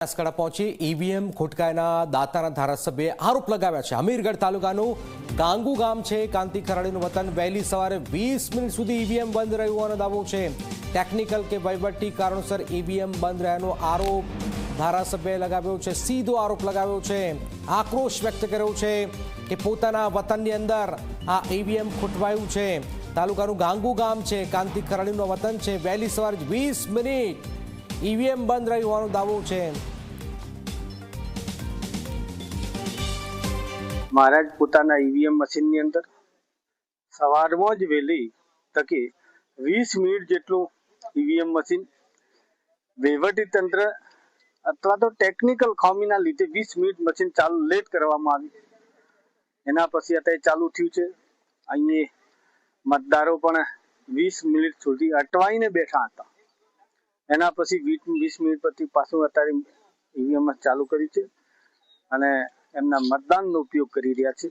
બનાસકાંઠા પહોંચી ઈવીએમ ખોટકાયના દાતાના ધારાસભ્યએ આરોપ લગાવ્યા છે। અમીરગઢ તાલુકાનું ગાંગુ ગામ છે, કાંતિ ખરાડીનું વતન। વહેલી સવારે 20 મિનિટ સુધી ઈવીએમ બંધ રહ્યું હોવાનો દાવો છે। ટેકનિકલ કે વહીવટી કારણોસર ઈવીએમ બંધ રહ્યાનો આરોપ ધારાસભ્યએ લગાવ્યો છે। સીધો આરોપ લગાવ્યો છે, આક્રોશ વ્યક્ત કર્યો છે કે પોતાના વતનની અંદર આ ઈવીએમ ખોટવાયું છે। તાલુકાનું ગાંગુ ગામ છે, કાંતિ ખરાડીનું વતન છે। વહેલી સવારે 20 મિનિટ ઈવીએમ બંધ રહ્યું હોવાનો દાવો છે। महाराज પોતાના ઈવીએમ મશીનની અંદર સવારમાં જ વહેલી તકે 20 મિનિટ જેટલું ઈવીએમ મશીન વહીવટી તંત્ર અથવા તો ટેકનિકલ ખામીના લીધે 20 મિનિટ મશીન ચાલુ લેટ કરવામાં આવી। એના પછી અત્યારે ચાલુ થયું છે। અહીંયા મતદારો પણ 20 મિનિટ સુધી અટવાઈને બેઠા હતા। એના પછી 20 મિનિટ પછી પાછું અત્યારે ઈવીએમ ચાલુ કરી છે અને એમના મતદાનનો ઉપયોગ કરી રહ્યા છે।